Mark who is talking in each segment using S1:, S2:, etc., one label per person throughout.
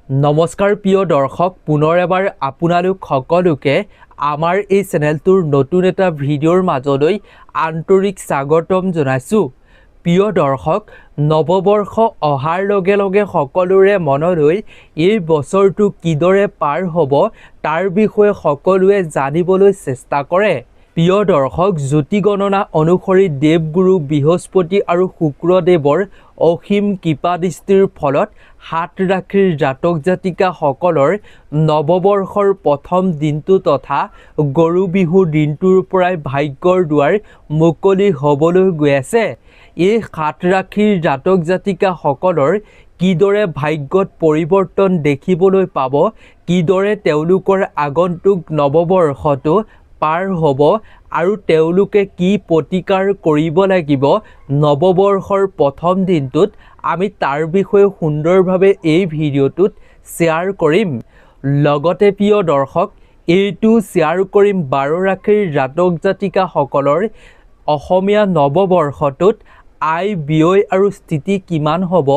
S1: নমস্কাৰ প্ৰিয় দৰ্শক, পুনৰ এবাৰ আপোনালোক সকলোকে আমাৰ এই চেনেলটোৰ নতুন এটা ভিডিঅ'ৰ মাজলৈ আন্তৰিক স্বাগতম জনাইছোঁ। প্ৰিয় দৰ্শক, নৱবৰ্ষ অহাৰ লগে লগে সকলোৰে মনলৈ এই বছৰটো কিদৰে পাৰ হ'ব তাৰ বিষয়ে সকলোৱে জানিবলৈ চেষ্টা কৰে। প্ৰিয় দৰ্শক, জ্যোতি গণনা অনুসৰি দেৱগুৰু বৃহস্পতি আৰু শুক্ৰদেৱৰ অসীম কৃপাদৃষ্টিৰ ফলত হাত ৰাশিৰ জাতক জাতিকাসকলৰ নৱবৰ্ষৰ প্ৰথম দিনটো তথা গৰু বিহুৰ দিনটোৰ পৰাই ভাগ্যৰ দুৱাৰ মুকলি হ'বলৈ গৈ আছে। এই সাত ৰাশিৰ জাতক জাতিকাসকলৰ কিদৰে ভাগ্যত পৰিৱৰ্তন দেখিবলৈ পাব, কিদৰে তেওঁলোকৰ আগন্তুক নৱবৰ্ষটো পাৰ হ'ব আৰু তেওঁলোকে কি প্ৰতিকাৰ কৰিব লাগিব নৱবৰ্ষৰ প্ৰথম দিনটোত, আমি তাৰ বিষয়ে সুন্দৰভাৱে এই ভিডিঅ'টোত শ্বেয়াৰ কৰিম। লগতে প্ৰিয় দৰ্শক, এইটো শ্বেয়াৰ কৰিম 12 ৰাশিৰ জাতক জাতিকাসকলৰ অসমীয়া নৱবৰ্ষটোত আয় ব্যয় আৰু স্থিতি কিমান হ'ব,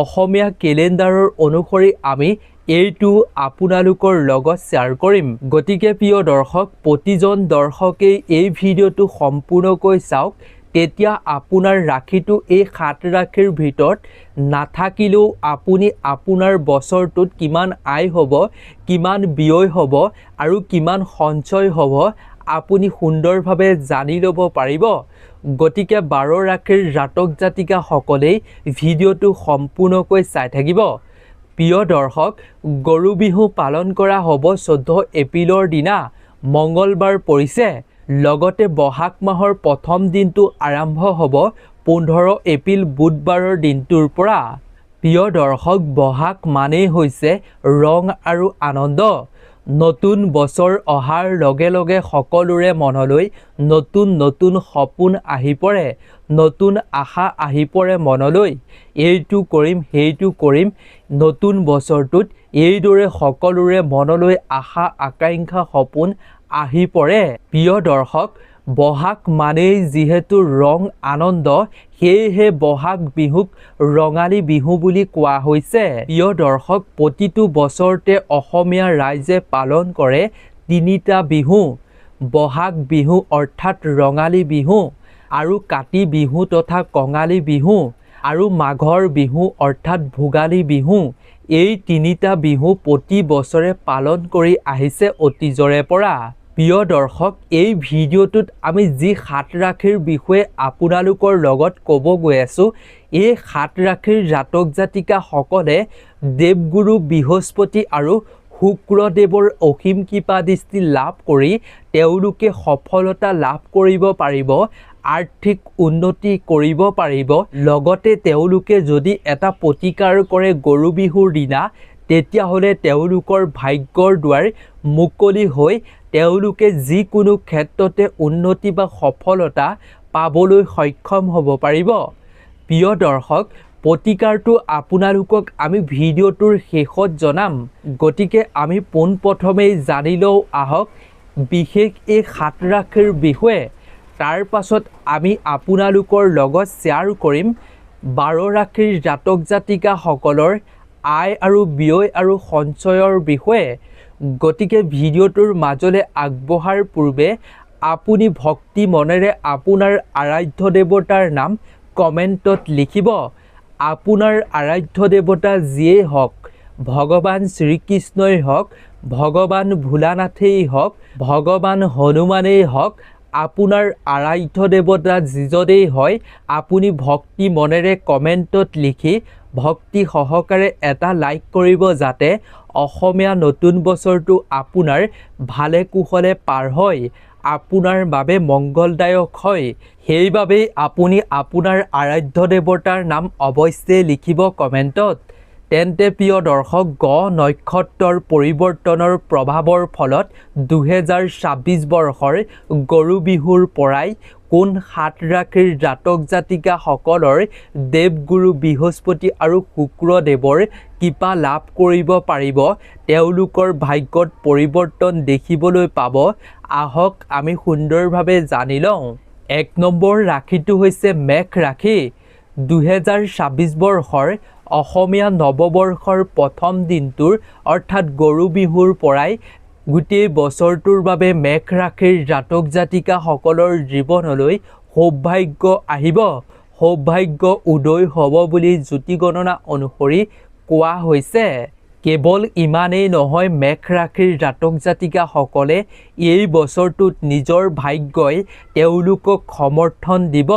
S1: অসমীয়া কেলেণ্ডাৰৰ অনুসৰি আমি এইটো আপোনালোকৰ লগত শ্বেয়াৰ কৰিম। গতিকে প্ৰিয় দৰ্শক, প্ৰতিজন দৰ্শকেই এই ভিডিঅ'টো সম্পূৰ্ণকৈ চাওক, তেতিয়া আপোনাৰ ৰাশিটো এই 7 ৰাশিৰ ভিতৰত নাথাকিলেও আপুনি আপোনাৰ বছৰটোত কিমান আয় হ'ব, কিমান ব্যয় হ'ব আৰু কিমান সঞ্চয় হ'ব আপুনি সুন্দৰভাৱে জানি ল'ব পাৰিব। গতিকে 12 ৰাশিৰ জাতক জাতিকাসকলেই ভিডিঅ'টো সম্পূৰ্ণকৈ চাই থাকিব। প্ৰিয় দৰ্শক, গৰু বিহু পালন কৰা হ'ব 14 এপ্ৰিলৰ দিনা, মঙলবাৰ পৰিছে। লগতে বহাগ মাহৰ প্ৰথম দিনটো আৰম্ভ হ'ব 15 এপ্ৰিল বুধবাৰৰ দিনটোৰ পৰা। প্ৰিয় দৰ্শক, বহাগ মানেই হৈছে ৰং আৰু আনন্দ। নতুন বছৰ অহাৰ লগে লগে সকলোৰে মনলৈ নতুন নতুন সপোন আহি পৰে, নতুন আশা আহি পৰে মনলৈ। এইটো কৰিম, সেইটো কৰিম। নতুন বছৰটোত এইদৰে সকলোৰে মনলৈ আশা আকাংক্ষা সপোন আহি পৰে। প্ৰিয় দৰ্শক, বহাগ মানেই যিহেতু ৰং আনন্দ, সেয়েহে বহাগ বিহুক ৰঙালী বিহু বুলি কোৱা হৈছে। প্ৰিয় দৰ্শক, প্ৰতিটো বছৰতে অসমীয়া ৰাইজে পালন কৰে 3টা বিহু। বহাগ বিহু অৰ্থাৎ ৰঙালী বিহু, আৰু কাতি বিহু তথা কঙালী বিহু, আৰু মাঘৰ বিহু অৰ্থাৎ ভোগালী বিহু। এই 3টা বিহু প্ৰতি বছৰে পালন কৰি আহিছে অতীজৰে পৰা। প্ৰিয় দৰ্শক, এই ভিডিঅ'টোত আমি যি 7 ৰাশিৰ বিষয়ে আপোনালোকৰ লগত ক'ব গৈ আছোঁ, এই 7 ৰাশিৰ জাতক জাতিকাসকলে দেৱগুৰু বৃহস্পতি আৰু শুক্ৰদেৱৰ অসীম কৃপাদৃষ্টি লাভ কৰি তেওঁলোকে সফলতা লাভ কৰিব পাৰিব, আৰ্থিক উন্নতি কৰিব পাৰিব। লগতে তেওঁলোকে যদি এটা প্ৰতিকাৰ কৰে গৰু বিহুৰ দিনা, তেতিয়াহ'লে তেওঁলোকৰ ভাগ্যৰ দুৱাৰ মুকলি হৈ তেওঁলোকে যিকোনো ক্ষেত্ৰতে উন্নতি বা সফলতা পাবলৈ সক্ষম হ'ব পাৰিব। প্ৰিয় দৰ্শক, প্ৰতিকাৰটো আপোনালোকক আমি ভিডিঅ'টোৰ শেষত জনাম। গতিকে আমি পোনপ্ৰথমেই জানি লওঁ আহক বিশেষ এই 7 ৰাশিৰ বিষয়ে। তাৰ পাছত আমি আপোনালোকৰ লগত শ্বেয়াৰ কৰিম 12 ৰাশিৰ জাতক জাতিকাসকলৰ আয় আৰু ব্যয় আৰু সঞ্চয়ৰ বিষয়ে। গতিকে ভিডিঅ'টোৰ মাজলৈ আগবঢ়াৰ পূৰ্বে আপুনি ভক্তি মনেৰে আপোনাৰ আৰাধ্য দেৱতাৰ নাম কমেণ্টত লিখিব। আপোনাৰ আৰাধ্য দেৱতা যিয়েই হওক, ভগৱান শ্ৰীকৃষ্ণই হওক, ভগৱান ভোলানাথেই হওক, ভগৱান হনুমানেই হওক, আপোনাৰ আৰাধ্য দেৱতা যিজনেই হয়, আপুনি ভক্তি মনেৰে কমেণ্টত লিখি ভক্তি সহকাৰে এটা লাইক কৰিব, যাতে অসমীয়া নতুন বছৰটো আপোনাৰ ভালে কুশলে পাৰ হয়, আপোনাৰ বাবে মংগলদায়ক হয়। সেইবাবেই আপুনি আপোনাৰ আৰাধ্য দেৱতাৰ নাম অৱশ্যেই লিখিব কমেণ্টত। তেন্তে প্ৰিয় দৰ্শক, গ্ৰহ নক্ষত্ৰৰ পৰিৱৰ্তনৰ প্ৰভাৱৰ ফলত 2026 বৰ্ষৰ গৰু বিহুৰ পৰাই কোন 7 ৰাশিৰ জাতক জাতিকাসকলৰ দেৱগুৰু বৃহস্পতি আৰু শুক্ৰদেৱৰ কৃপা লাভ কৰিব পাৰিব, তেওঁলোকৰ ভাগ্যত পৰিৱৰ্তন দেখিবলৈ পাব, আহক আমি সুন্দৰভাৱে জানি লওঁ। 1 নম্বৰ ৰাশিটো হৈছে মেষ ৰাশি। 2026 বৰ্ষৰ অসমীয়া নৱবৰ্ষৰ প্ৰথম দিনটোৰ অৰ্থাৎ গৰু বিহুৰ পৰাই গোটেই বছৰটোৰ বাবে মেঘ ৰাশিৰ জাতক জাতিকাসকলৰ জীৱনলৈ সৌভাগ্য আহিব, সৌভাগ্য উদয় হ'ব বুলি জ্যোতি গণনা অনুসৰি কোৱা হৈছে। কেৱল ইমানেই নহয়, মেঘ ৰাশিৰ জাতক জাতিকাসকলে এই বছৰটোত নিজৰ ভাগ্যই তেওঁলোকক সমৰ্থন দিব,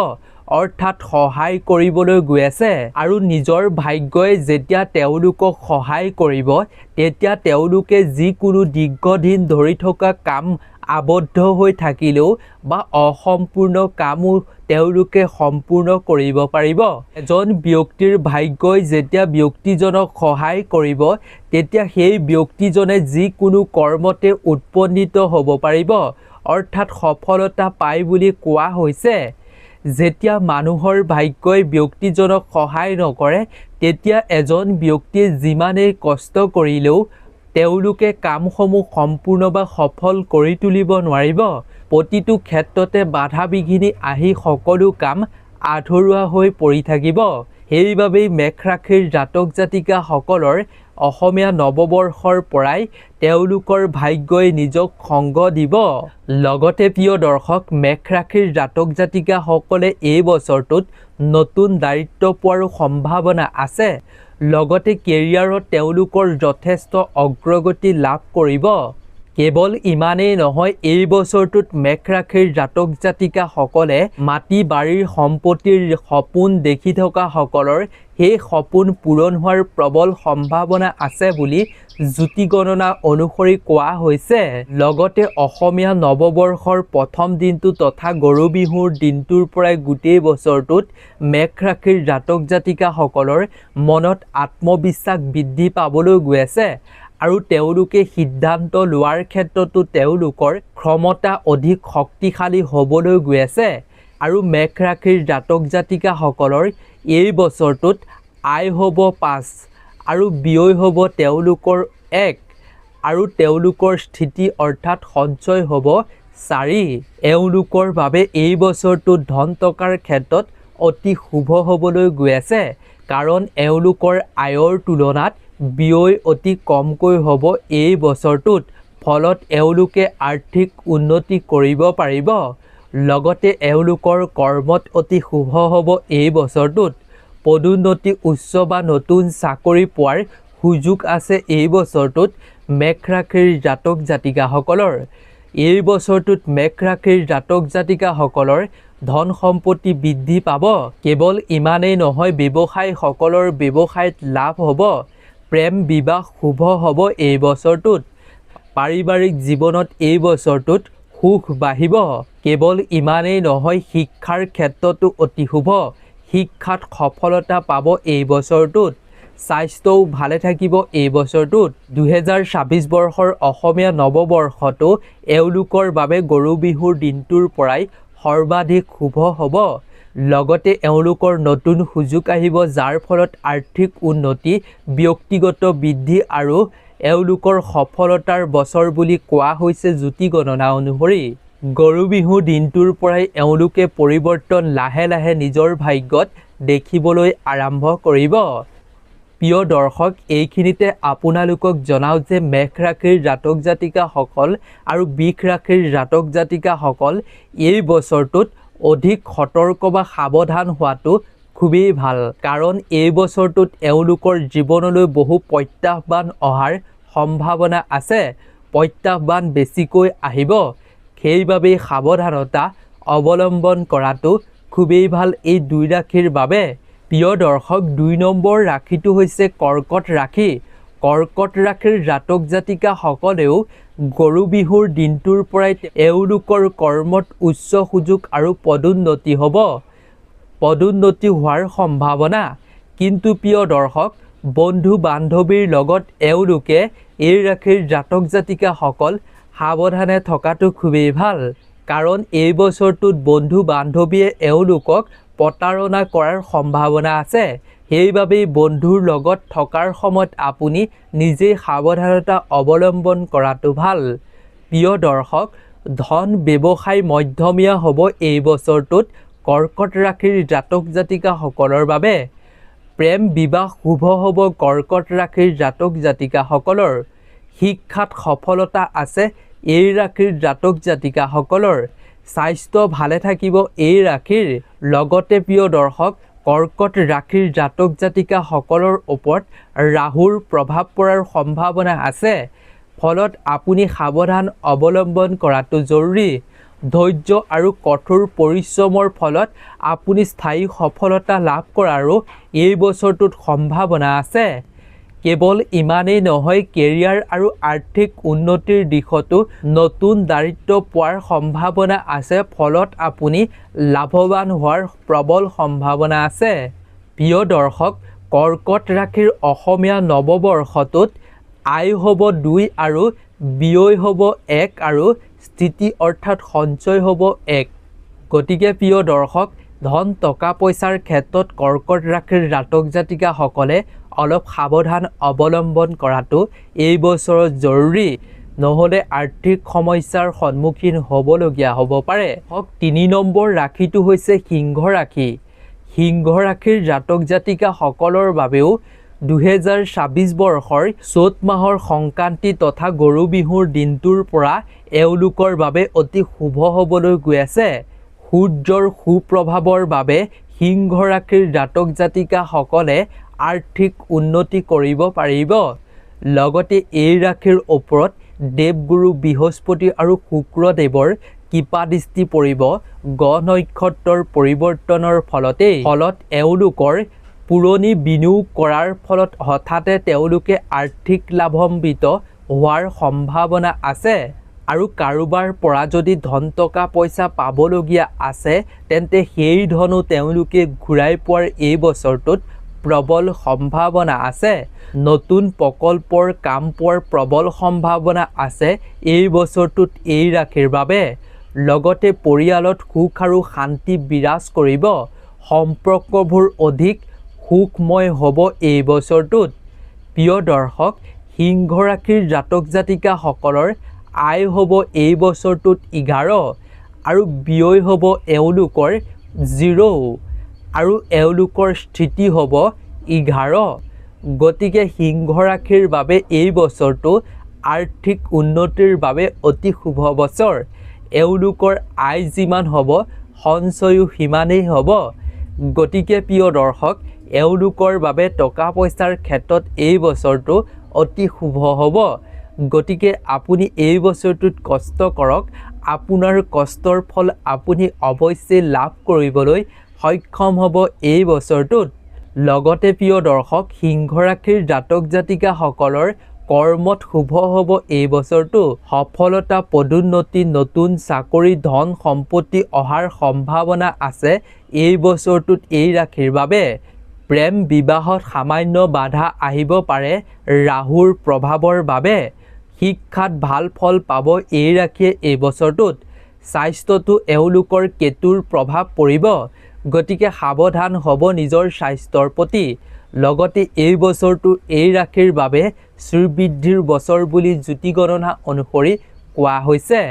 S1: অৰ্থাৎ সহায় কৰিবলৈ গৈ আছে। আৰু নিজৰ ভাগ্যই যেতিয়া তেওঁলোকক সহায় কৰিব, তেতিয়া তেওঁলোকে যিকোনো দীৰ্ঘদিন ধৰি থকা কাম আবদ্ধ হৈ থাকিলেও বা অসম্পূৰ্ণ কামো তেওঁলোকে সম্পূৰ্ণ কৰিব পাৰিব। এজন ব্যক্তিৰ ভাগ্যই যেতিয়া ব্যক্তিজনক সহায় কৰিব, তেতিয়া সেই ব্যক্তিজনে যিকোনো কৰ্মতে উপনীত হ'ব পাৰিব, অৰ্থাৎ সফলতা পায় বুলি কোৱা হৈছে। যেতিয়া মানুহৰ ভাগ্যই ব্যক্তিজনক সহায় নকৰে, তেতিয়া এজন ব্যক্তিয়ে যিমানেই কষ্ট কৰিলেও তেওঁলোকে কামসমূহ সম্পূৰ্ণ বা সফল কৰি তুলিব নোৱাৰিব। প্ৰতিটো ক্ষেত্ৰতে বাধা বিঘিনি আহি সকলো কাম আধৰুৱা হৈ পৰি থাকিব। সেইবাবেই মেঘ ৰাশিৰ জাতক জাতিকাসকলৰ অসমীয়া নৱবৰ্ষৰ পৰাই তেওঁলোকৰ ভাগ্যই নিজক সংগ দিব। লগতে প্ৰিয় দৰ্শক, মেঘ ৰাশিৰ জাতক জাতিকাসকলে এই বছৰটোত নতুন দায়িত্ব পোৱাৰো সম্ভাৱনা আছে। লগতে কেৰিয়াৰত তেওঁলোকৰ যথেষ্ট অগ্ৰগতি লাভ কৰিব। কেৱল ইমানেই নহয়, এই বছৰটোত মেঘ ৰাশিৰ জাতক জাতিকাসকলে মাটি বাৰীৰ সম্পত্তিৰ সপোন দেখি থকাসকলৰ সেই সপোন পূৰণ হোৱাৰ প্ৰবল সম্ভাৱনা আছে বুলি জ্যোতি গণনা অনুসৰি কোৱা হৈছে। লগতে অসমীয়া নৱবৰ্ষৰ প্ৰথম দিনটো তথা গৰু বিহুৰ দিনটোৰ পৰাই গোটেই বছৰটোত মেঘ ৰাশিৰ জাতক জাতিকাসকলৰ মনত আত্মবিশ্বাস বৃদ্ধি পাবলৈ গৈ আছে আৰু তেওঁলোকে সিদ্ধান্ত লোৱাৰ ক্ষেত্ৰতো তেওঁলোকৰ ক্ষমতা অধিক শক্তিশালী হ'বলৈ গৈ আছে। আৰু মেঘ ৰাশিৰ জাতক জাতিকাসকলৰ এই বছৰটোত আয় হ'ব 5 আৰু ব্যয় হ'ব তেওঁলোকৰ 1 আৰু তেওঁলোকৰ স্থিতি অৰ্থাৎ সঞ্চয় হ'ব 4। এওঁলোকৰ বাবে এই বছৰটোত ধন টকাৰ ক্ষেত্ৰত অতি শুভ হ'বলৈ গৈ আছে, কাৰণ এওঁলোকৰ আয়ৰ তুলনাত ব্যয় অতি কমকৈ হ'ব এই বছৰটোত। ফলত এওঁলোকে আৰ্থিক উন্নতি কৰিব পাৰিব। লগতে এওঁলোকৰ কৰ্মত অতি শুভ হ'ব এই বছৰটোত। পদোন্নতি, উচ্চ বা নতুন চাকৰি পোৱাৰ সুযোগ আছে এই বছৰটোত মেঘ ৰাশিৰ জাতক জাতিকাসকলৰ। এই বছৰটোত মেঘ ৰাশিৰ জাতক জাতিকাসকলৰ ধন সম্পত্তি বৃদ্ধি পাব। কেৱল ইমানেই নহয়, ব্যৱসায়ীসকলৰ ব্যৱসায়ত লাভ হ'ব। প্ৰেম বিবাহ শুভ হ'ব এই বছৰটোত। পাৰিবাৰিক জীৱনত এই বছৰটোত সুখ বাঢ়িব। কেৱল ইমানেই নহয়, শিক্ষাৰ ক্ষেত্ৰতো অতি শুভ। শিক্ষাত সফলতা পাব এই বছৰটোত। স্বাস্থ্যও ভালে থাকিব এই বছৰটোত। 2026 বৰ্ষৰ অসমীয়া নৱবৰ্ষটো এওঁলোকৰ বাবে গৰু বিহুৰ দিনটোৰ পৰাই সৰ্বাধিক শুভ হ'ব। লগতে এওঁলোকৰ নতুন সুযোগ আহিব, যাৰ ফলত আৰ্থিক উন্নতি, ব্যক্তিগত বৃদ্ধি আৰু এওঁলোকৰ সফলতাৰ বছৰ বুলি কোৱা হৈছে জ্যোতি গণনা অনুসৰি। গৰু বিহু দিনটোৰ পৰাই এওঁলোকে পৰিৱৰ্তন লাহে লাহে নিজৰ ভাগ্যত দেখিবলৈ আৰম্ভ কৰিব। প্ৰিয় দৰ্শক, এইখিনিতে আপোনালোকক জনাওঁ যে মেঘ ৰাশিৰ জাতক জাতিকাসকল আৰু বৃষ ৰাশিৰ জাতক জাতিকাসকল এই বছৰটোত অধিক সতৰ্ক বা সাৱধান হোৱাটো খুবেই ভাল, কাৰণ এই বছৰটোত এওঁলোকৰ জীৱনলৈ বহু প্ৰত্যাহ্বান অহাৰ সম্ভাৱনা আছে। প্ৰত্যাহ্বান বেছিকৈ আহিব, সেইবাবেই সাৱধানতা অৱলম্বন কৰাটো খুবেই ভাল এই দুই ৰাশিৰ বাবে। প্ৰিয় দৰ্শক, 2 নম্বৰ ৰাশিটো হৈছে কৰ্কট ৰাশি। কৰ্কট ৰাশিৰ জাতক জাতিকাসকলেও গৰু বিহুৰ দিনটোৰ পৰাই এওঁলোকৰ কৰ্মত উচ্চ সুযোগ আৰু পদোন্নতি হ'ব। পদোন্নতি হোৱাৰ সম্ভাৱনা। কিন্তু প্ৰিয় দৰ্শক, বন্ধু বান্ধৱীৰ লগত এওঁলোকে এই ৰাশিৰ জাতক জাতিকাসকল সাৱধানে থকাটো খুবেই ভাল, কাৰণ এই বছৰটোত বন্ধু বান্ধৱীয়ে এওঁলোকক প্ৰতাৰণা কৰাৰ সম্ভাৱনা আছে। সেইবাবেই বন্ধুৰ লগত থকাৰ সময়ত আপুনি নিজেই সাৱধানতা অৱলম্বন কৰাটো ভাল। প্ৰিয় দৰ্শক, ধন ব্যৱসায় মধ্যমীয়া হ'ব এই বছৰটোত কৰ্কট ৰাশিৰ জাতক জাতিকাসকলৰ বাবে। প্ৰেম বিবাহ শুভ হ'ব কৰ্কট ৰাশিৰ জাতক জাতিকাসকলৰ। শিক্ষাত সফলতা আছে এই ৰাশিৰ জাতক জাতিকাসকলৰ। স্বাস্থ্য ভালে থাকিব এই ৰাশিৰ। লগতে প্ৰিয় দৰ্শক, কৰ্কট ৰাশিৰ জাতক জাতিকাসকলৰ ওপৰত ৰাহুৰ প্ৰভাৱ পৰাৰ সম্ভাৱনা আছে। ফলত আপুনি সাৱধান অৱলম্বন কৰাটো জৰুৰী। ধৈৰ্য আৰু কঠোৰ পৰিশ্ৰমৰ ফলত আপুনি স্থায়ী সফলতা লাভ কৰাৰো এই বছৰটোত সম্ভাৱনা আছে। কেৱল ইমানেই নহয়, কেৰিয়াৰ আৰু আৰ্থিক উন্নতিৰ দিশতো নতুন দায়িত্ব পোৱাৰ সম্ভাৱনা আছে। ফলত আপুনি লাভৱান হোৱাৰ প্ৰবল সম্ভাৱনা আছে। প্ৰিয় দৰ্শক, কৰ্কট ৰাশিৰ অসমীয়া নৱবৰ্ষটোত আয় হ'ব 2 আৰু ব্যয় হ'ব 1 আৰু স্থিতি অৰ্থাৎ সঞ্চয় হ'ব 1। গতিকে প্ৰিয় দৰ্শক, ধন টকা পইচাৰ ক্ষেত্ৰত কৰ্কট ৰাশিৰ জাতক জাতিকাসকলে অলপ সাৱধান অৱলম্বন কৰাটো এই বছৰত জৰুৰী। নহ'লে আৰ্থিক সমস্যাৰ সন্মুখীন হ'বলগীয়া হ'ব পাৰে। 3 নম্বৰ ৰাশিটো হৈছে সিংহ ৰাশি। সিংহ ৰাশিৰ জাতক জাতিকাসকলৰ বাবেও 2026 বৰ্ষৰ চ'ত মাহৰ সংক্ৰান্তি তথা গৰু বিহুৰ দিনটোৰ পৰা এওঁলোকৰ বাবে অতি শুভ হ'বলৈ গৈ আছে। সূৰ্যৰ সুপ্ৰভাৱৰ বাবে সিংহ ৰাশিৰ জাতক জাতিকাসকলে আৰ্থিক উন্নতি কৰিব পাৰিব। লগতে এই ৰাশিৰ ওপৰত দেৱগুৰু বৃহস্পতি আৰু শুক্ৰদেৱৰ কৃপা দৃষ্টি পৰিব গ্ৰহ নক্ষত্ৰৰ পৰিৱৰ্তনৰ ফলত এওঁলোকৰ পুৰণি বিনিয়োগ কৰাৰ ফলত হঠাতে তেওঁলোকে আৰ্থিক লাভান্বিত হোৱাৰ সম্ভাৱনা আছে। আৰু কাৰোবাৰ পৰা যদি ধন টকা পইচা পাবলগীয়া আছে তেন্তে সেই ধনো তেওঁলোকে ঘূৰাই পোৱাৰ এই বছৰটোত প্ৰবল সম্ভাৱনা আছে। নতুন প্ৰকল্পৰ কাম পোৱাৰ প্ৰবল সম্ভাৱনা আছে এই বছৰটোত এই ৰাশিৰ বাবে। লগতে পৰিয়ালত সুখ আৰু শান্তি বিৰাজ কৰিব। সম্পৰ্কবোৰ অধিক সুখময় হ'ব এই বছৰটোত। প্ৰিয় দৰ্শক, সিংহ ৰাশিৰ জাতক জাতিকাসকলৰ আয় হ'ব এই বছৰটোত 11 আৰু ব্যয় হ'ব এওঁলোকৰ 0 আৰু এওঁলোকৰ স্থিতি হ'ব 11। গতিকে সিংহ ৰাশিৰ বাবে এই বছৰটো আৰ্থিক উন্নতিৰ বাবে অতি শুভ বছৰ। এওঁলোকৰ আয় যিমান হ'ব সঞ্চয়ো সিমানেই হ'ব। গতিকে প্ৰিয় দৰ্শক, এওঁলোকৰ বাবে টকা পইচাৰ ক্ষেত্ৰত এই বছৰটো অতি শুভ হ'ব। গতিকে আপুনি এই বছৰটোত কষ্ট কৰক। আপোনাৰ কষ্টৰ ফল আপুনি অৱশ্যেই লাভ কৰিবলৈ সক্ষম হ'ব এই বছৰটোত। লগতে প্ৰিয় দৰ্শক, সিংহ ৰাশিৰ জাতক জাতিকাসকলৰ কৰ্মত শুভ হ'ব এই বছৰটো। সফলতা, পদোন্নতি, নতুন চাকৰি, ধন সম্পত্তি অহাৰ সম্ভাৱনা আছে এই বছৰটোত এই ৰাশিৰ বাবে। প্ৰেম বিবাহত সামান্য বাধা আহিব পাৰে ৰাহুৰ প্ৰভাৱৰ বাবে। শিক্ষাত ভাল ফল পাব এই ৰাশিয়ে এই বছৰটোত। স্বাস্থ্যটো এওঁলোকৰ কেতুৰ প্ৰভাৱ পৰিব। গতিকে সাৱধান হ'ব নিজৰ স্বাস্থ্যৰ প্ৰতি। লগতে এই বছৰটো এই ৰাশিৰ বাবে শ্ৰীবৃদ্ধিৰ বছৰ বুলি জ্যোতি গণনা অনুসৰি কোৱা হৈছে।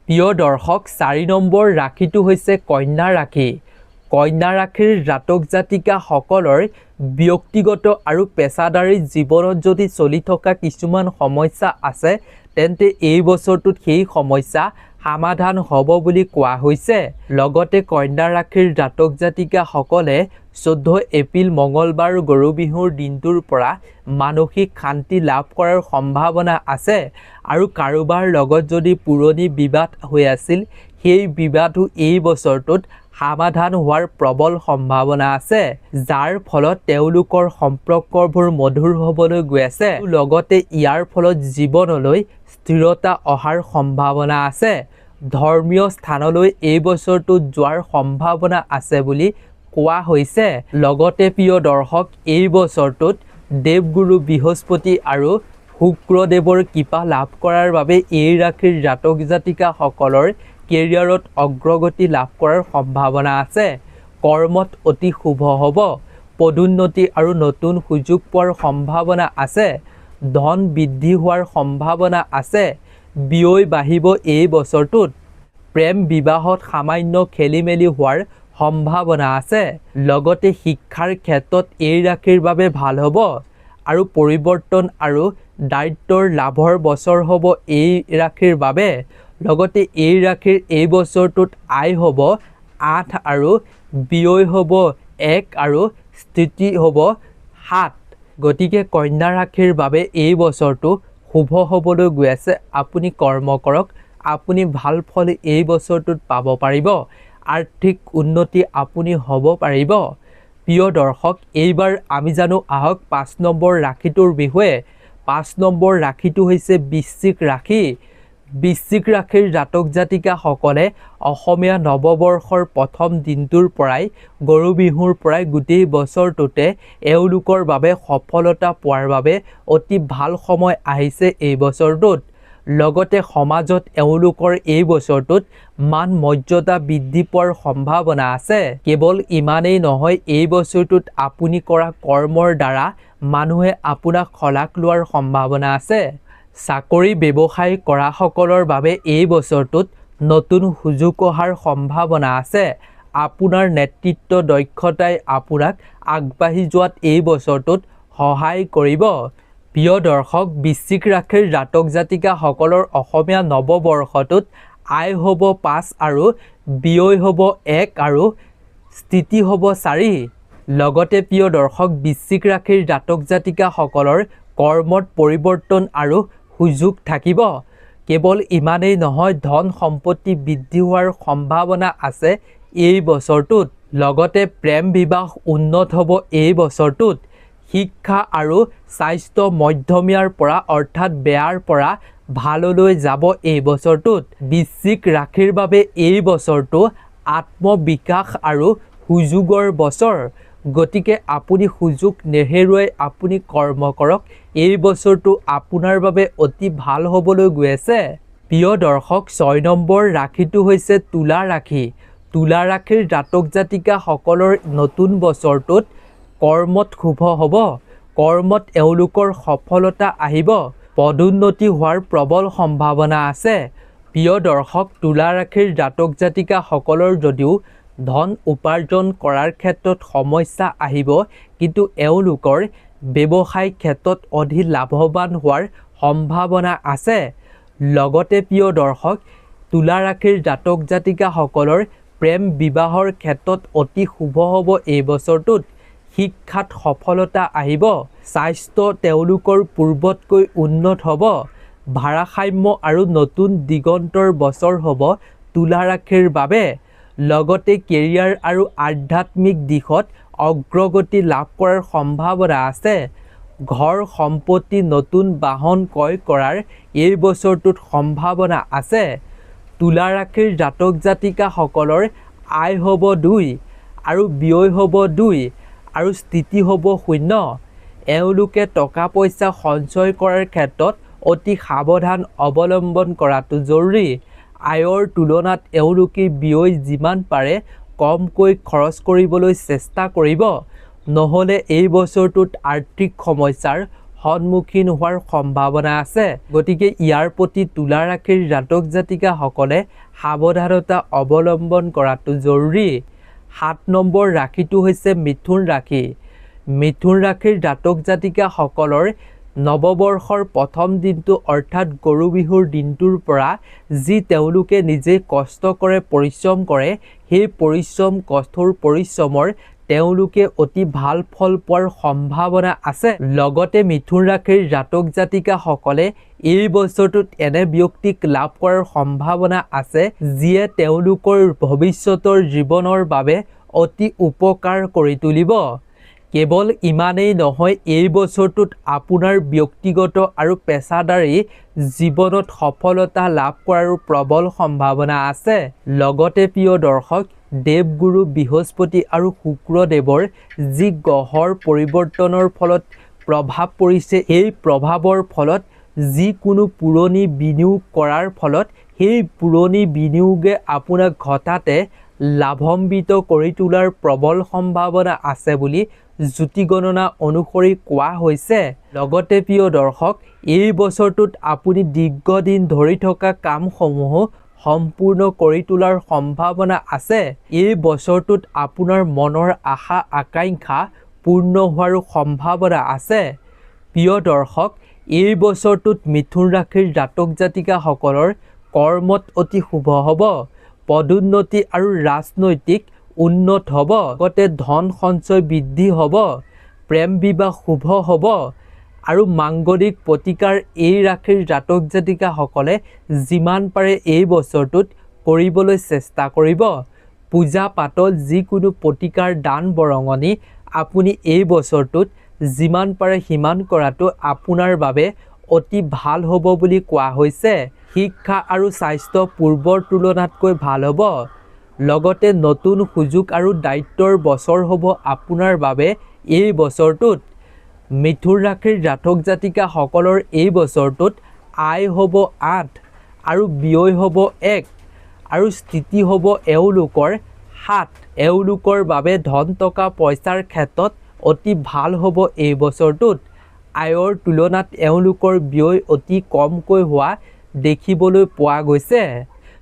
S1: প্ৰিয় দৰ্শক, 4 নম্বৰ ৰাশিটো হৈছে কন্যা ৰাশি। কন্যা ৰাশিৰ জাতক জাতিকাসকলৰ ব্যক্তিগত আৰু পেছাদাৰী জীৱনত যদি চলি থকা কিছুমান সমস্যা আছে তেন্তে এই বছৰটোত সেই সমস্যা সমাধান হ'ব বুলি কোৱা হৈছে। লগতে কন্যা ৰাশিৰ জাতক জাতিকাসকলে 14 এপ্ৰিল মঙলবাৰ গৰু বিহুৰ দিনটোৰ পৰা মানসিক শান্তি লাভ কৰাৰ সম্ভাৱনা আছে। আৰু কাৰোবাৰ লগত যদি পুৰণি বিবাদ হৈ আছিল সেই বিবাদো এই বছৰটোত সমাধান হোৱাৰ প্ৰবল সম্ভাৱনা আছে, যাৰ ফলত তেওঁলোকৰ সম্পৰ্কবোৰ মধুৰ হ'বলৈ গৈ আছে। লগতে ইয়াৰ ফলত জীৱনলৈ স্থিৰতা অহাৰ সম্ভাৱনা আছে। ধৰ্মীয় স্থানলৈ এই বছৰটোত যোৱাৰ সম্ভাৱনা আছে বুলি কোৱা হৈছে। লগতে প্ৰিয় দৰ্শক, এই বছৰটোত দেৱগুৰু বৃহস্পতি আৰু শুক্ৰদেৱৰ কৃপা লাভ কৰাৰ বাবে এই ৰাশিৰ জাতক জাতিকাসকলৰ কেৰিয়াৰত অগ্ৰগতি লাভ কৰাৰ সম্ভাৱনা আছে। কৰ্মত অতি শুভ হ'ব। পদোন্নতি আৰু নতুন সুযোগ পোৱাৰ সম্ভাৱনা আছে। ধন বৃদ্ধি হোৱাৰ সম্ভাৱনা আছে। ব্যয় বাঢ়িব এই বছৰটোত। প্ৰেম বিবাহত সামান্য খেলি মেলি হোৱাৰ সম্ভাৱনা আছে। লগতে শিক্ষাৰ ক্ষেত্ৰত এই ৰাশিৰ বাবে ভাল হ'ব আৰু পৰিৱৰ্তন আৰু দায়িত্বৰ লাভৰ বছৰ হ'ব এই ৰাশিৰ বাবে। লগতে এই ৰাশিৰ এই বছৰটোত আয় হ'ব 8 আৰু ব্যয় হ'ব 1 আৰু স্থিতি হ'ব 7। গতিকে কন্যা ৰাশিৰ বাবে এই বছৰটো শুভ হ'বলৈ গৈ আছে। আপুনি কৰ্ম কৰক, আপুনি ভাল ফল এই বছৰটোত পাব পাৰিব। আৰ্থিক উন্নতি আপুনি হ'ব পাৰিব। প্ৰিয় দৰ্শক, এইবাৰ আমি জানো আহক 5 নম্বৰ ৰাশিটোৰ বিষয়ে। 5 নম্বৰ ৰাশিটো হৈছে বৃশ্চিক ৰাশি। বৃশ্চিক ৰাশিৰ জাতক জাতিকাসকলে অসমীয়া নৱবৰ্ষৰ প্ৰথম দিনটোৰ পৰাই গৰু বিহুৰ পৰাই গোটেই বছৰটোতে এওঁলোকৰ বাবে সফলতা পোৱাৰ বাবে অতি ভাল সময় আহিছে এই বছৰটোত। লগতে সমাজত এওঁলোকৰ এই বছৰটোত মান মৰ্যাদা বৃদ্ধি পোৱাৰ সম্ভাৱনা আছে। কেৱল ইমানেই নহয়, এই বছৰটোত আপুনি কৰা কৰ্মৰ দ্বাৰা মানুহে আপোনাক শলাগ লোৱাৰ সম্ভাৱনা আছে। চাকৰি ব্যৱসায় কৰাসকলৰ বাবে এই বছৰটোত নতুন সুযোগ অহাৰ সম্ভাৱনা আছে। আপোনাৰ নেতৃত্ব দক্ষতাই আপোনাক আগবাঢ়ি যোৱাত এই বছৰটোত সহায় কৰিব। প্ৰিয় দৰ্শক, বৃশ্চিক ৰাশিৰ জাতক জাতিকাসকলৰ অসমীয়া নৱবৰ্ষটোত আয় হ'ব 5 আৰু ব্যয় হ'ব 1 আৰু স্থিতি হ'ব 4। লগতে প্ৰিয় দৰ্শক, বৃশ্চিক ৰাশিৰ জাতক জাতিকাসকলৰ কৰ্মত পৰিৱৰ্তন আৰু সুযোগ থাকিব। কেৱল ইমানেই নহয়, ধন সম্পত্তি বৃদ্ধি হোৱাৰ সম্ভাৱনা আছে এই বছৰটোত। লগতে প্ৰেম বিবাহ উন্নত হ'ব এই বছৰটোত। শিক্ষা আৰু স্বাস্থ্য মধ্যমীয়াৰ পৰা অৰ্থাৎ বেয়াৰ পৰা ভাললৈ যাব এই বছৰটোত। বৃশ্চিক ৰাশিৰ বাবে এই বছৰটো আত্মবিকাশ আৰু সুযোগৰ বছৰ। গতিকে আপুনি সুযোগ নেহেৰুৱাই আপুনি কৰ্ম কৰক। এই বছৰটো আপোনাৰ বাবে অতি ভাল হ'বলৈ গৈ আছে। প্ৰিয় দৰ্শক, 6 নম্বৰ ৰাশিটো হৈছে তুলা ৰাশি। তুলা ৰাশিৰ জাতক জাতিকাসকলৰ নতুন বছৰটোত কৰ্মত শুভ হ'ব। কৰ্মত এওঁলোকৰ সফলতা আহিব। পদোন্নতি হোৱাৰ প্ৰবল সম্ভাৱনা আছে। প্ৰিয় দৰ্শক, তুলা ৰাশিৰ জাতক জাতিকাসকলৰ যদিও ধন উপাৰ্জন কৰাৰ ক্ষেত্ৰত সমস্যা আহিব, কিন্তু এওঁলোকৰ ব্যৱসায় ক্ষেত্ৰত অধিক লাভৱান হোৱাৰ সম্ভাৱনা আছে। লগতে প্ৰিয় দৰ্শক, তুলা ৰাশিৰ জাতক জাতিকাসকলৰ প্ৰেম বিবাহৰ ক্ষেত্ৰত অতি শুভ হ'ব এই বছৰটোত। শিক্ষাত সফলতা আহিব। স্বাস্থ্য তেওঁলোকৰ পূৰ্বতকৈ উন্নত হ'ব। ভাৰসাম্য আৰু নতুন দিগন্তৰ বছৰ হ'ব তুলা ৰাশিৰ বাবে। লগতে কেৰিয়াৰ আৰু আধ্যাত্মিক দিশত অগ্ৰগতি লাভ কৰাৰ সম্ভাৱনা আছে। ঘৰ সম্পত্তি নতুন বাহন ক্ৰয় কৰাৰ এই বছৰটোত সম্ভাৱনা আছে। তুলা ৰাশিৰ জাতক জাতিকাসকলৰ আয় হ'ব 2 আৰু ব্যয় হ'ব 2 আৰু স্থিতি হ'ব 0। এওঁলোকে টকা পইচা সঞ্চয় কৰাৰ ক্ষেত্ৰত অতি সাৱধান অৱলম্বন কৰাটো জৰুৰী। আয়ৰ তুলনাত এওঁলোকে ব্যয় যিমান পাৰে কমকৈ খৰচ কৰিবলৈ চেষ্টা কৰিব, নহ'লে এই বছৰটোত আৰ্থিক সমস্যাৰ সন্মুখীন হোৱাৰ সম্ভাৱনা আছে। গতিকে ইয়াৰ প্ৰতি তুলা ৰাশিৰ জাতক জাতিকাসকলে সাৱধানতা অৱলম্বন কৰাটো জৰুৰী। 7 নম্বৰ ৰাশিটো হৈছে মিথুন ৰাশি। মিথুন ৰাশিৰ জাতক জাতিকাসকলৰ নৱবৰ্ষৰ প্ৰথম দিনটো অৰ্থাৎ গৰু বিহুৰ দিনটোৰ পৰা যি তেওঁলোকে নিজে কষ্ট কৰে, পৰিশ্ৰম কৰে, সেই কঠোৰ পৰিশ্ৰমৰ তেওঁলোকে অতি ভাল ফল পোৱাৰ সম্ভাৱনা আছে। লগতে মিথুন ৰাশিৰ জাতক জাতিকাসকলে এই বছৰটোত এনে ব্যক্তিক লাভ কৰাৰ সম্ভাৱনা আছে যিয়ে তেওঁলোকৰ ভৱিষ্যতৰ জীৱনৰ বাবে অতি উপকাৰ কৰি তুলিব। কেৱল ইমানেই নহয়, এই বছৰটোত আপোনাৰ ব্যক্তিগত আৰু পেছাদাৰী জীৱনত সফলতা লাভ কৰাৰো প্ৰবল সম্ভাৱনা আছে। লগতে প্ৰিয় দৰ্শক, দেৱগুৰু বৃহস্পতি আৰু শুক্ৰদেৱৰ যি গ্ৰহৰ পৰিৱৰ্তনৰ ফলত প্ৰভাৱ পৰিছে, সেই প্ৰভাৱৰ ফলত যিকোনো পুৰণি বিনিয়োগ কৰাৰ ফলত সেই পুৰণি বিনিয়োগে আপোনাক হঠাতে লাভান্বিত কৰি তোলাৰ প্ৰবল সম্ভাৱনা আছে বুলি জ্যোতি গণনা অনুসৰি কোৱা হৈছে। লগতে প্ৰিয় দৰ্শক, এই বছৰটোত আপুনি দীৰ্ঘদিন ধৰি থকা কামসমূহ সম্পূৰ্ণ কৰি তোলাৰ সম্ভাৱনা আছে। এই বছৰটোত আপোনাৰ মনৰ আশা আকাংক্ষা পূৰ্ণ হোৱাৰো সম্ভাৱনা আছে। প্ৰিয় দৰ্শক, এই বছৰটোত মিথুন ৰাশিৰ জাতক জাতিকাসকলৰ কৰ্মত অতি শুভ হ'ব। পদোন্নতি আৰু ৰাজনৈতিক উন্নত হ'ব। লগতে ধন সঞ্চয় বৃদ্ধি হ'ব। প্ৰেম বিবাহ শুভ হ'ব আৰু মাংগলিক প্ৰতিকাৰ এই ৰাশিৰ জাতক জাতিকাসকলে যিমান পাৰে এই বছৰটোত কৰিবলৈ চেষ্টা কৰিব। পূজা পাতল যিকোনো প্ৰতিকাৰ দান বৰঙণি আপুনি এই বছৰটোত যিমান পাৰে সিমান কৰাটো আপোনাৰ বাবে অতি ভাল হ'ব বুলি কোৱা হৈছে। শিক্ষা আৰু স্বাস্থ্য পূৰ্বৰ তুলনাতকৈ ভাল হ'ব। লগতে নতুন সুযোগ আৰু দায়িত্বৰ বছৰ হ'ব আপোনাৰ বাবে এই বছৰটোত। মিথুন ৰাশিৰ জাতক জাতিকাসকলৰ এই বছৰটোত আয় হ'ব 8 আৰু ব্যয় হ'ব 1 আৰু স্থিতি হ'ব এওঁলোকৰ 7। এওঁলোকৰ বাবে ধন টকা পইচাৰ ক্ষেত্ৰত অতি ভাল হ'ব এই বছৰটোত। আয়ৰ তুলনাত এওঁলোকৰ ব্যয় অতি কমকৈ হোৱা দেখিবলৈ পোৱা গৈছে।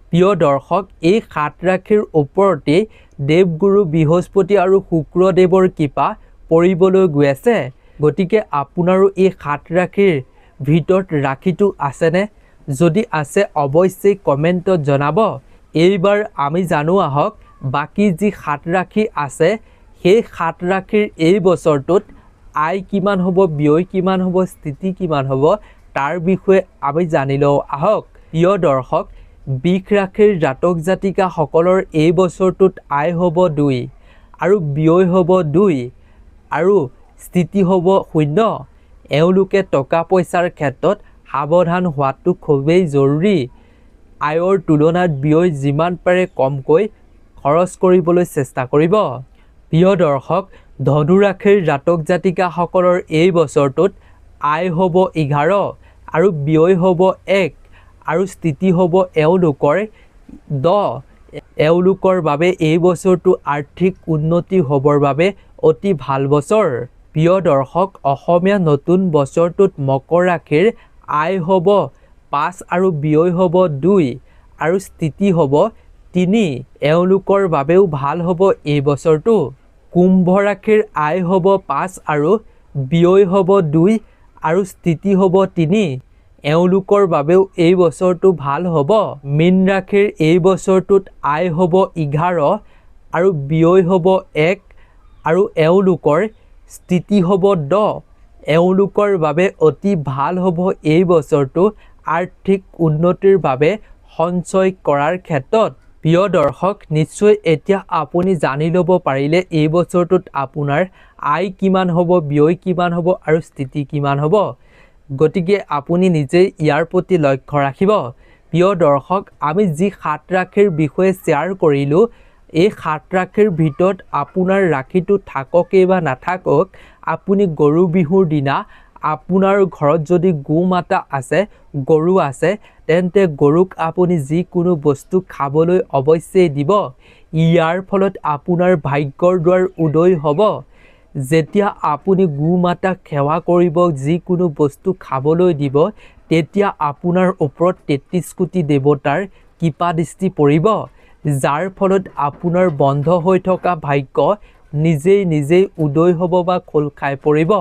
S1: প্ৰিয় দৰ্শক, এই 7 ৰাশিৰ ওপৰতে দেৱগুৰু বৃহস্পতি আৰু শুক্ৰদেৱৰ কৃপা পৰিবলৈ গৈ আছে। গতিকে আপোনাৰো এই 7 ৰাশিৰ ভিতৰত ৰাশিটো আছেনে? যদি আছে অৱশ্যেই কমেণ্টত জনাব। এইবাৰ আমি জানো আহক বাকী যি 7 ৰাশি আছে সেই 7 ৰাশিৰ এই বছৰটোত আয় কিমান হ'ব, ব্যয় কিমান হ'ব, স্থিতি কিমান হ'ব তাৰ বিষয়ে আমি জানি লওঁ আহক। প্ৰিয় দৰ্শক, বৃষ ৰাশিৰ জাতক জাতিকাসকলৰ এই বছৰটোত আয় হ'ব 2 আৰু ব্যয় হ'ব 2 আৰু স্থিতি হ'ব 0। এওঁলোকে টকা পইচাৰ ক্ষেত্ৰত সাৱধান হোৱাটো খুবেই জৰুৰী। আয়ৰ তুলনাত ব্যয় যিমান পাৰে কমকৈ খৰচ কৰিবলৈ চেষ্টা কৰিব। প্ৰিয় দৰ্শক, ধনু ৰাশিৰ জাতক জাতিকাসকলৰ এই বছৰটোত আয় হ'ব 11 আৰু ব্যয় হ'ব 1 আৰু স্থিতি হ'ব এওঁলোকৰ 10। এওঁলোকৰ বাবে এই বছৰটো আৰ্থিক উন্নতি হ'বৰ বাবে অতি ভাল বছৰ। প্ৰিয় দৰ্শক, অসমীয়া নতুন বছৰটোত মকৰ ৰাশিৰ আয় হ'ব 5 আৰু ব্যয় হ'ব 2 আৰু স্থিতি হ'ব 3। এওঁলোকৰ বাবেও ভাল হ'ব এই বছৰটো। কুম্ভ ৰাশিৰ আয় হ'ব 5 আৰু ব্যয় হ'ব 2 আৰু স্থিতি হ'ব 3। এওঁলোকৰ বাবেও এই বছৰটো ভাল হ'ব। মীন ৰাশিৰ এই বছৰটোত আয় হ'ব 11 আৰু ব্যয় হ'ব 1 আৰু এওঁলোকৰ স্থিতি হ'ব 10। এওঁলোকৰ বাবে অতি ভাল হ'ব এই বছৰটো আৰ্থিক উন্নতিৰ বাবে সঞ্চয় কৰাৰ ক্ষেত্ৰত। প্ৰিয় দৰ্শক, নিশ্চয় এতিয়া আপুনি জানি ল'ব পাৰিলে এই বছৰটোত আপোনাৰ আয় কিমান হ'ব, ব্যয় কিমান হ'ব আৰু স্থিতি কিমান হ'ব। গতিকে আপুনি নিজেই ইয়াৰ প্ৰতি লক্ষ্য ৰাখিব। প্ৰিয় দৰ্শক, আমি যি 7 ৰাশিৰ বিষয়ে শ্বেয়াৰ কৰিলোঁ, এই 7 ৰাশিৰ ভিতৰত আপোনাৰ ৰাশিটো থাককেই বা নাথাকক, আপুনি গৰু বিহুৰ দিনা আপোনাৰ ঘৰত যদি গো মাতা আছে, গৰু আছে, তেন্তে গৰুক আপুনি যিকোনো বস্তু খাবলৈ অৱশ্যেই দিব। ইয়াৰ ফলত আপোনাৰ ভাগ্যৰ দুৱাৰ উদয় হ'ব। যেতিয়া আপুনি গো মাতাক সেৱা কৰিব, যিকোনো বস্তু খাবলৈ দিব, তেতিয়া আপোনাৰ ওপৰত 33 কোটি দেৱতাৰ কৃপা দৃষ্টি পৰিব, যাৰ ফলত আপোনাৰ বন্ধ হৈ থকা ভাগ্য নিজেই উদয় হ'ব বা খোল খাই পৰিব।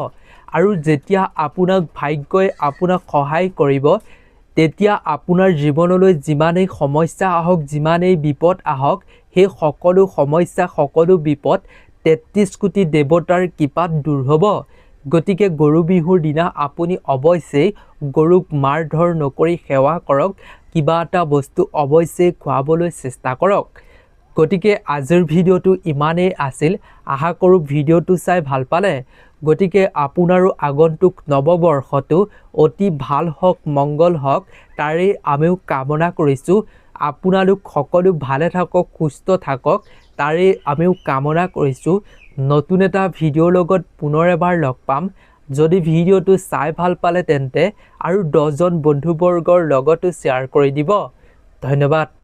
S1: আৰু যেতিয়া আপোনাক ভাগ্যই আপোনাক সহায় কৰিব, তেতিয়া আপোনাৰ জীৱনলৈ যিমানেই সমস্যা আহক, যিমানেই বিপদ আহক, সেই সকলো সমস্যা, সকলো বিপদ 33 কোটি দেৱতাৰ কৃপাত দূৰ হ'ব। গতিকে গৰু বিহুৰ দিনা আপুনি অৱশ্যেই গৰুক মাৰ ধৰ নকৰি সেৱা কৰক, কিবা এটা বস্তু অৱশ্যেই খুৱাবলৈ চেষ্টা কৰক। গতিকে আজিৰ ভিডিঅ'টো ইমানেই আছিল। আশা কৰোঁ ভিডিঅ'টো চাই ভাল পালে। গতিকে আপোনাৰো আগন্তুক নৱবৰ্ষটো অতি ভাল হওক, মংগল হওক, তাৰেই আমিও কামনা কৰিছোঁ। আপোনালোক সকলো ভালে থাকক, সুস্থ থাকক, তাৰেই আমিও কামনা কৰিছোঁ। নতুন এটা ভিডিঅ'ৰ লগত পুনৰ এবাৰ লগ পাম। যদি ভিডিঅ'টো চাই ভাল পালে তেন্তে আৰু 10জন বন্ধুবৰ্গৰ লগতো শ্বেয়াৰ কৰি দিব। ধন্যবাদ।